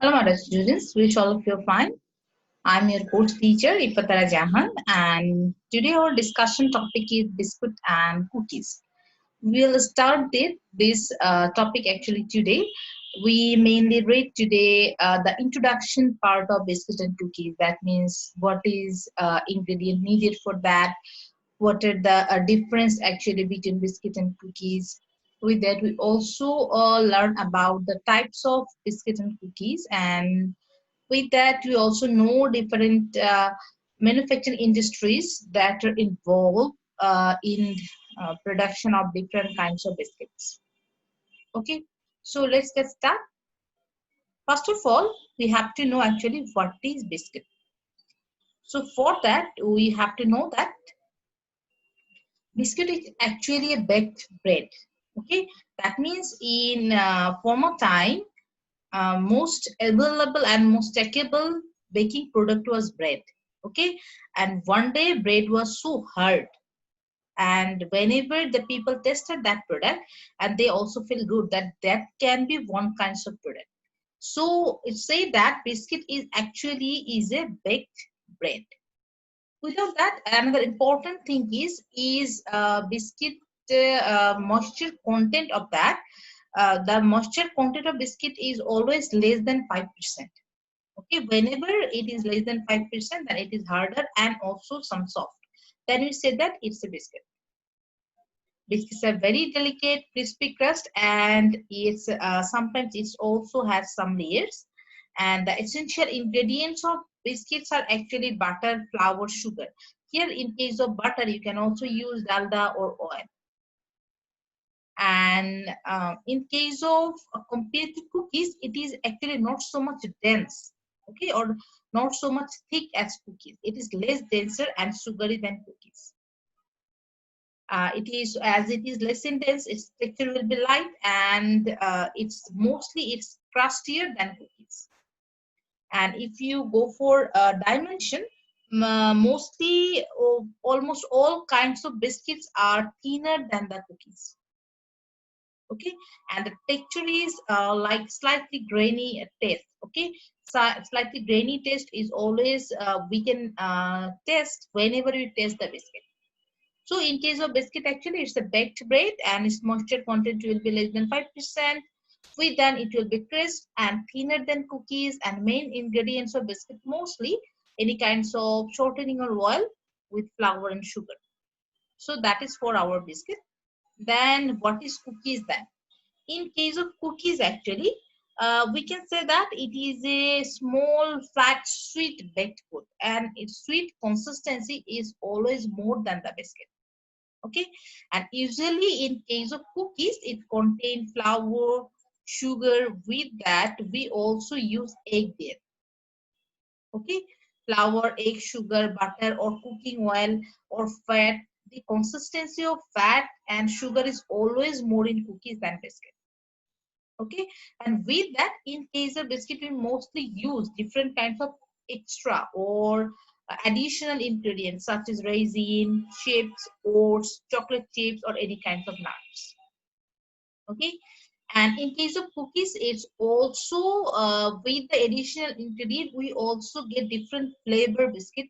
Hello, my dear students. Wish all of you are fine. I'm your course teacher, Ifatara Jahan, and today our discussion topic is biscuit and cookies. We'll start this topic actually today. We mainly read today the introduction part of biscuit and cookies. That means what is ingredient needed for that, what are the difference actually between biscuit and cookies. With that, we also learn about the types of biscuit and cookies, and with that we also know different manufacturing industries that are involved in production of different kinds of biscuits. Okay, so let's get started. First of all, we have to know actually what is biscuit. So for that we have to know that biscuit is actually a baked bread. Okay, that means in former time, most available and most checkable baking product was bread. Okay, and one day bread was so hard, and whenever the people tested that product, and they also feel good that that can be one kinds of product. So it say that biscuit is actually is a baked bread. Without that, another important thing is biscuit moisture content of that. The moisture content of biscuit is always less than 5%. Okay, whenever it is less than 5%, then it is harder and also some soft. Then we say that it's a biscuit. Biscuits are very delicate, crispy crust, and it's sometimes it also has some layers. And the essential ingredients of biscuits are actually butter, flour, sugar. Here, in case of butter, you can also use dalda or oil. And in case of compared to cookies, it is actually not so much dense, okay, or not so much thick as cookies. It is less denser and sugary than cookies. It is as it is less intense, its texture will be light, and it's crustier than cookies. And if you go for dimension, mostly almost all kinds of biscuits are thinner than the cookies. Okay, and the texture is like slightly grainy taste. Okay, so slightly grainy taste is always we can test whenever we taste the biscuit. So in case of biscuit, actually it's a baked bread and its moisture content will be less than 5%. With then it will be crisp and thinner than cookies, and main ingredients of biscuit mostly any kinds of shortening or oil with flour and sugar. So that is for our biscuit. Then what is cookies then? In case of cookies, actually, we can say that it is a small, flat, sweet baked good, and its sweet consistency is always more than the biscuit. Okay, and usually in case of cookies, it contains flour, sugar. With that, we also use egg there. Okay, flour, egg, sugar, butter, or cooking oil or fat. The consistency of fat and sugar is always more in cookies than biscuit. Okay, and with that, in case of biscuit, we mostly use different kinds of extra or additional ingredients such as raisin, chips, oats, chocolate chips, or any kinds of nuts. Okay, and in case of cookies, it's also with the additional ingredient, we also get different flavor biscuit,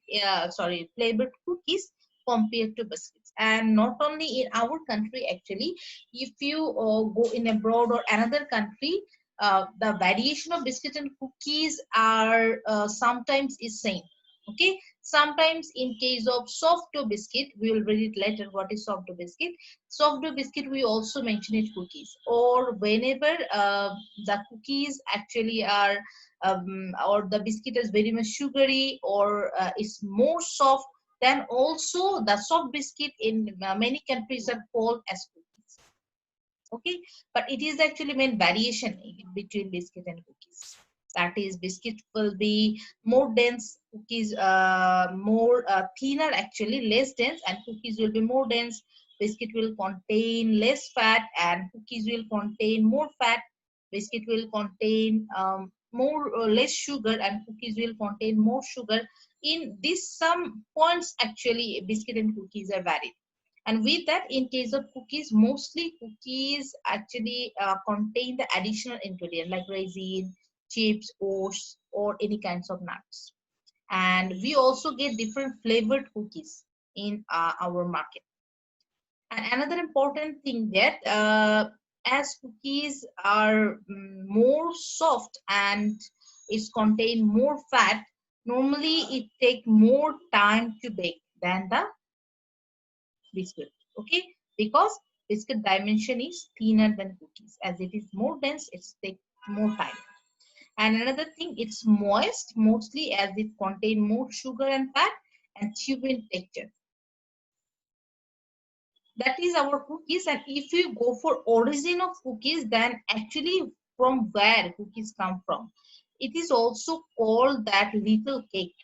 flavored cookies compared to biscuits. And not only in our country, actually, if you go in abroad or another country, the variation of biscuits and cookies are sometimes is same. Okay, sometimes in case of soft dough biscuit, we will read it later. What is soft dough biscuit? Soft dough biscuit, we also mention it cookies, or whenever the cookies actually are or the biscuit is very much sugary or is more soft, then also the soft biscuit in many countries are called as cookies. Okay, but it is actually main variation between biscuit and cookies. That is, biscuit will be more dense, cookies more thinner, actually less dense, and cookies will be more dense. Biscuit will contain less fat and cookies will contain more fat. Biscuit will contain more less sugar and cookies will contain more sugar. In this some points, actually biscuit and cookies are varied. And with that, in case of cookies, mostly cookies actually contain the additional ingredient like raisin, chips, oats, or any kinds of nuts. And we also get different flavored cookies in our market. And another important thing that as cookies are more soft and is contain more fat, normally it take more time to bake than the biscuit. Okay, because biscuit dimension is thinner than cookies. As it is more dense, it takes more time. And another thing, it's moist mostly as it contain more sugar and fat and chew in texture. That is our cookies. And if you go for origin of cookies, then actually from where cookies come from, it is also called that little cake.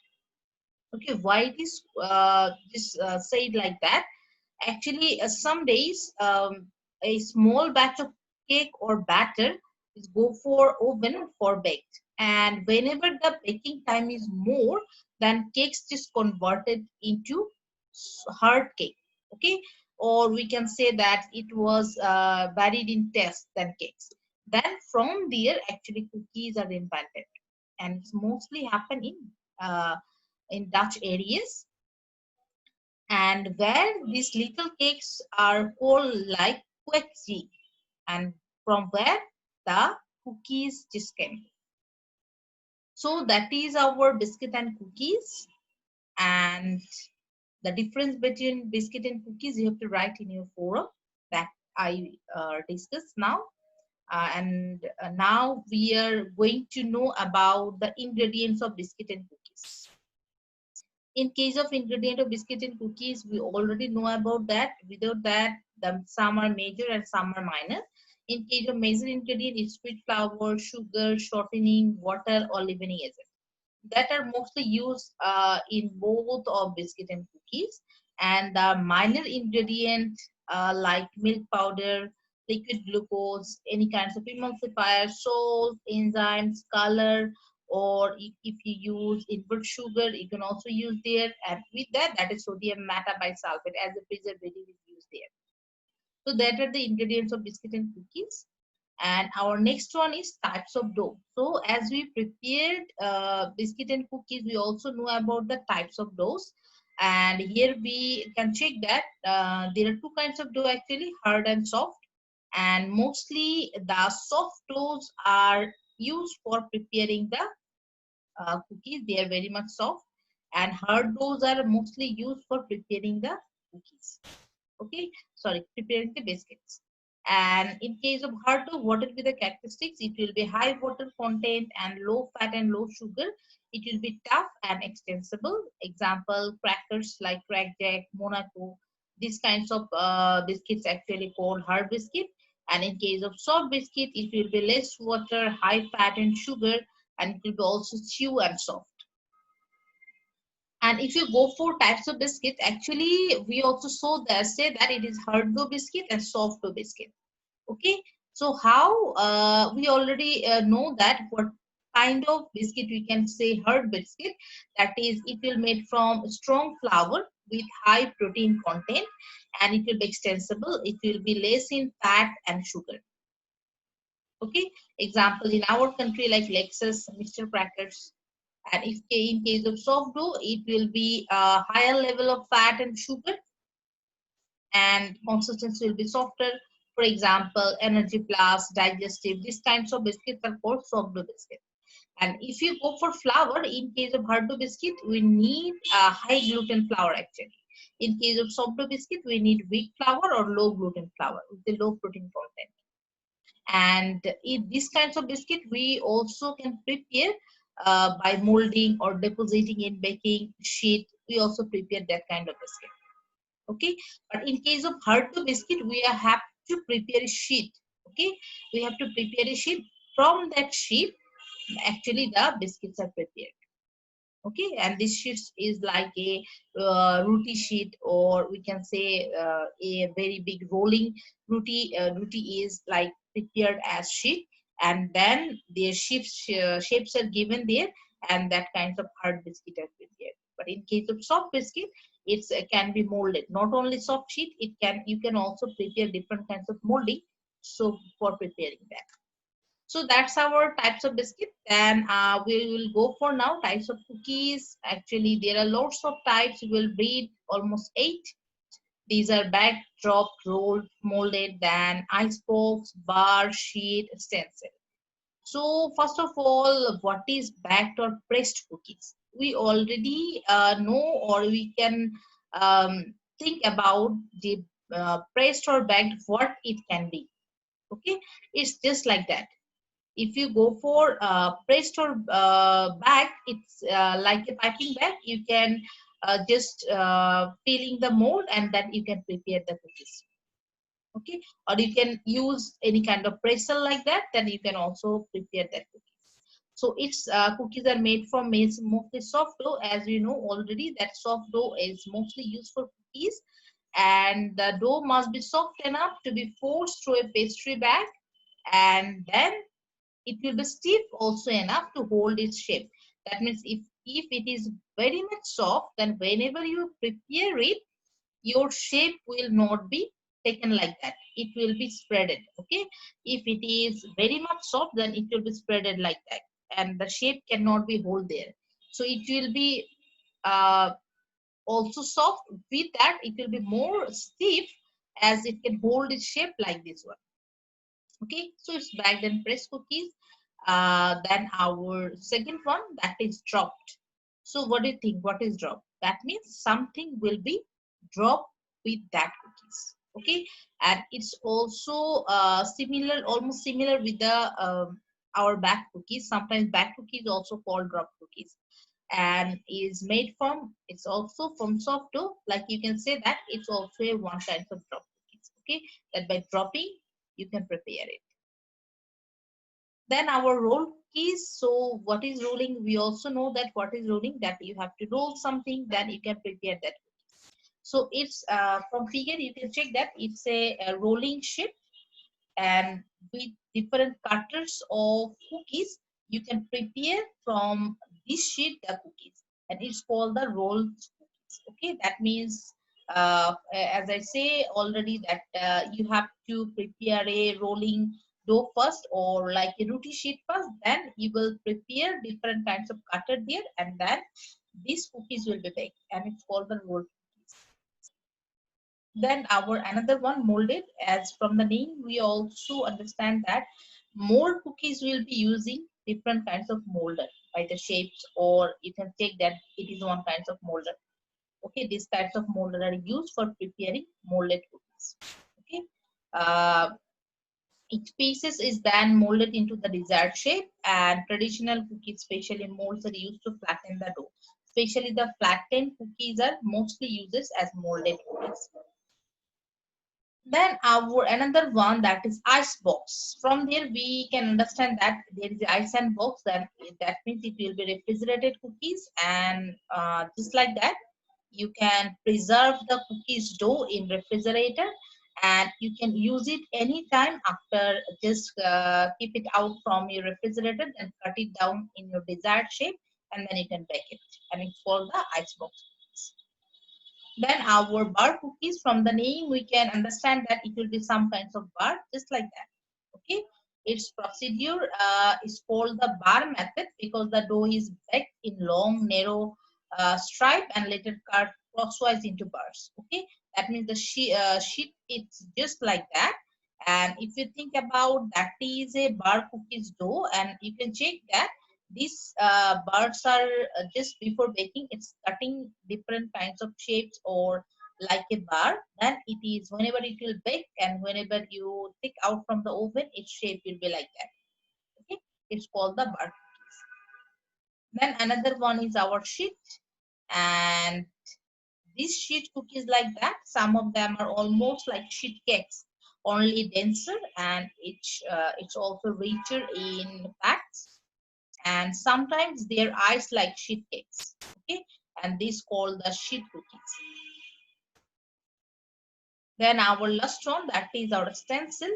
Okay, why it is said like that? Actually, some days a small batch of cake or batter is go for oven for baked, and whenever the baking time is more, then cakes just converted into hard cake. Okay, or we can say that it was varied in taste than cakes. Then from there, actually cookies are invented, and it's mostly happen in Dutch areas, and where these little cakes are called like kwekji, and from where the cookies just came. So that is our biscuit and cookies. And the difference between biscuit and cookies you have to write in your forum that I discussed now. And now we are going to know about the ingredients of biscuit and cookies. In case of ingredient of biscuit and cookies, we already know about that. Without that, some are major and some are minor. In case of major ingredient, it's sweet flour, sugar, shortening, water, or leavening agent that are mostly used in both of biscuit and cookies. And the minor ingredient like milk powder, liquid glucose, any kinds of emulsifier, salt, enzymes, color, or if you use invert sugar, you can also use there. And with that, that is sodium metabisulfate as a preservative is used there. So that are the ingredients of biscuit and cookies. And our next one is types of dough. So as we prepared biscuit and cookies, we also know about the types of doughs. And here we can check that there are two kinds of dough actually, hard and soft. And mostly the soft doughs are used for preparing the cookies. They are very much soft. And hard doughs are mostly used for preparing the cookies. Okay, sorry, preparing the biscuits. And in case of hard dough, what will be the characteristics? It will be high water content and low fat and low sugar. It will be tough and extensible. Example, crackers like crackjack, Monaco. These kinds of biscuits actually called hard biscuit. And in case of soft biscuit, it will be less water, high fat and sugar, and it will be also chew and soft. And if you go for types of biscuit, actually we also saw that say that it is hard dough biscuit and soft dough biscuit. Okay, so how we already know that what kind of biscuit we can say hard biscuit, that is it will made from strong flour with high protein content, and it will be extensible, it will be less in fat and sugar. Okay, example in our country like Lexus, Mr. Crackers. And if in case of soft dough, it will be a higher level of fat and sugar, and consistency will be softer. For example, Energy Plus, Digestive, these kinds of biscuits are called soft dough biscuit. And if you go for flour, in case of hard dough biscuit, we need a high gluten flour actually. In case of soft dough biscuit, we need wheat flour or low gluten flour with the low protein content. And in these kinds of biscuit, we also can prepare by molding or depositing in baking sheet. We also prepare that kind of biscuit. Okay, but in case of hard to biscuit, we have to prepare a sheet. Okay, we have to prepare a sheet. From that sheet, actually the biscuits are prepared. Okay, and this sheet is like a roti sheet, or we can say a very big rolling roti. Roti is like prepared as sheet, and then their shapes are given there, and that kinds of hard biscuit are prepared. But in case of soft biscuit, it's can be molded. Not only soft sheet, it can you can also prepare different kinds of molding. So for preparing that. So that's our types of biscuit. Then we will go for now types of cookies. Actually, there are lots of types. We will read almost 8. These are baked, dropped, rolled, molded, then icebox, bar, sheet, stencil. So first of all, what is baked or pressed cookies? We already know, or we can think about the pressed or baked, what it can be. Okay, it's just like that. If you go for pressed or bag, it's like a piping bag. You can just filling the mold, and then you can prepare the cookies. Okay, or you can use any kind of pretzel like that, then you can also prepare that cookies. So its cookies are made from mostly soft dough. As you know already, that soft dough is mostly used for cookies, and the dough must be soft enough to be forced through a pastry bag, and then it will be stiff also enough to hold its shape. That means if it is very much soft, then whenever you prepare it, your shape will not be taken like that. It will be spreaded. Okay, if it is very much soft, then it will be spreaded like that, and the shape cannot be hold there. So it will be uh, also soft. With that, it will be more stiff, as it can hold its shape like this one. Okay, so it's bagged and pressed cookies. Then our second one, that is dropped. So what do you think? What is dropped? That means something will be dropped with that cookies. Okay, and it's also similar, almost similar with the our back cookies. Sometimes back cookies also called drop cookies, and is made from, it's also from soft dough. Like you can say that it's also a one kind of drop cookies. Okay, that by dropping you can prepare it. Then our roll cookies. So what is rolling? We also know that what is rolling, that you have to roll something, then you can prepare that. So it's from figure you can check that it's a rolling sheet, and with different cutters of cookies you can prepare from this sheet the cookies, and it's called the rolled cookies. Okay, that means as I say already that you have to prepare a rolling dough first, or like a roti sheet first, then you will prepare different kinds of cutter there, and then these cookies will be baked, and it's called the rolled cookies. Then our another one, molded. As from the name we also understand that mold cookies will be using different kinds of molder by the shapes, or you can take that it is one kinds of molder. Okay, these types of molder are used for preparing molded cookies. Okay, uh, each pieces is then molded into the desired shape, and traditional cookies, especially molds, are used to flatten the dough. Especially the flattened cookies are mostly used as molded cookies. Then our another one, that is ice box. From there we can understand that there is ice and box. That means it will be refrigerated cookies, and just like that you can preserve the cookies dough in refrigerator, and you can use it anytime after. Just keep it out from your refrigerator and cut it down in your desired shape, and then you can bake it, and it's called the ice box cookies. Then our bar cookies, from the name we can understand that it will be some kinds of bar, just like that. Okay, its procedure is called the bar method, because the dough is baked in long narrow stripe and later cut crosswise into bars. Okay, that means the sheet, it's just like that. And if you think about that is a bar cookies dough, and you can check that these bars are just before baking, it's cutting different kinds of shapes, or like a bar. Then it is whenever it will bake, and whenever you take out from the oven, its shape will be like that. Okay, it's called the bar cookies. Then another one is our sheet, and these sheet cookies like that, some of them are almost like sheet cakes, only denser, and it's also richer in fats, and sometimes they're iced like sheet cakes. Okay, and this called the sheet cookies. Then our last one, that is our stencil.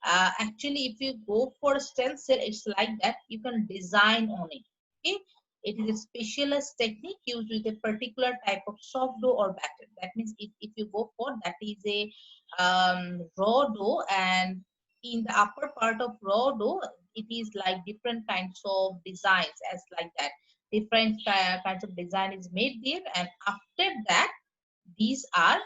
Actually, if you go for a stencil, it's like that you can design on it. Okay, it is a specialist technique used with a particular type of soft dough or batter. That means if you go for that is a raw dough, and in the upper part of raw dough it is like different kinds of designs as like that. Different kinds of design is made there, and after that, these are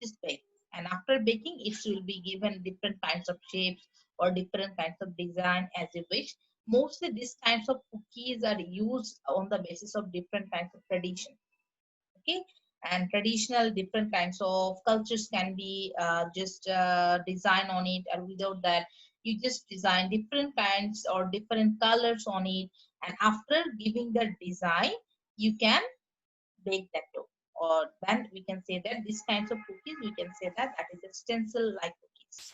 just baked. And after baking, it will be given different kinds of shapes or different kinds of design as you wish. Mostly, these kinds of cookies are used on the basis of different kinds of tradition. Okay, and traditional different kinds of cultures can be just design on it, and without that you just design different kinds or different colors on it, and after giving the design you can bake that dough, or then we can say that these kinds of cookies, we can say that that is a stencil like cookies.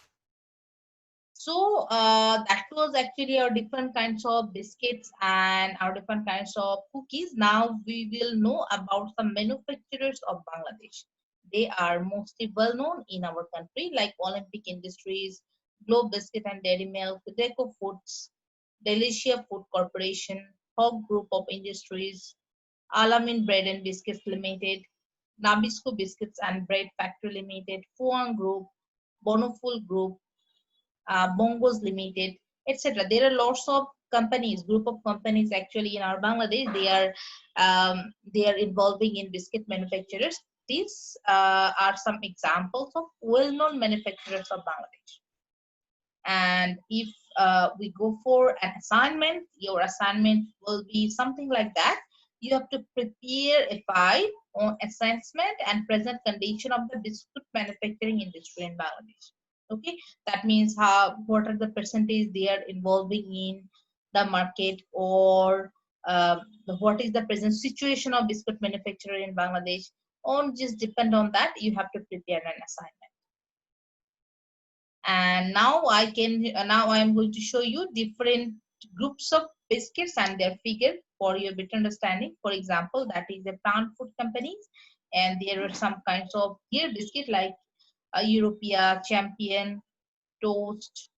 So that was actually our different kinds of biscuits and our different kinds of cookies. Now we will know about some manufacturers of Bangladesh. They are mostly well known in our country, like Olympic Industries, Globe Biscuit and Dairy Milk, Deco Foods, Delicia Food Corporation, Hog Group of Industries, Alamin Bread and Biscuits Limited, Nabisco Biscuits and Bread Factory Limited, Fuang Group, Bonoful Group, Bongos Limited, etc. There are lots of companies, group of companies actually in our Bangladesh. They are involving in biscuit manufacturers. These are some examples of well-known manufacturers of Bangladesh. And if we go for an assignment, your assignment will be something like that. You have to prepare a file on assessment and present condition of the biscuit manufacturing industry in Bangladesh. Okay, that means what are the percentage they are involving in the market, or what is the present situation of biscuit manufacturer in Bangladesh. On just depend on that, you have to prepare an assignment. And now I am going to show you different groups of biscuits and their figure for your better understanding. For example, that is the plant food companies, and there are some kinds of here biscuit like Europea, Champion, Toast,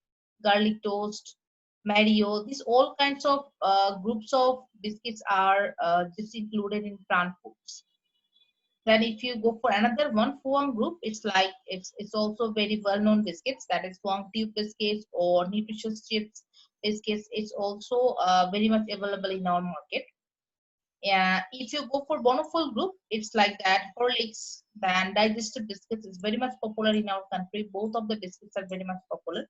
Garlic Toast, Mario. These all kinds of groups of biscuits are just included in plant foods. Then if you go for another one, Fuang Group, it's like it's also very well-known biscuits. That is Fuang Tube biscuits or nutritious chips biscuits. It's also very much available in our market. Yeah, if you go for Bonoful Group, it's like that. Horlicks, then digestive biscuits is very much popular in our country. Both of the biscuits are very much popular.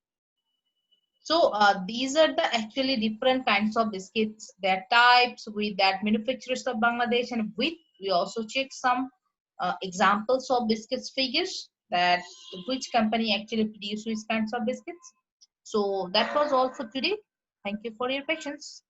So these are the actually different kinds of biscuits, their types, with that manufacturers of Bangladesh, and with we also check some examples of biscuits figures, that which company actually produces these kinds of biscuits. So that was all for today. Thank you for your patience.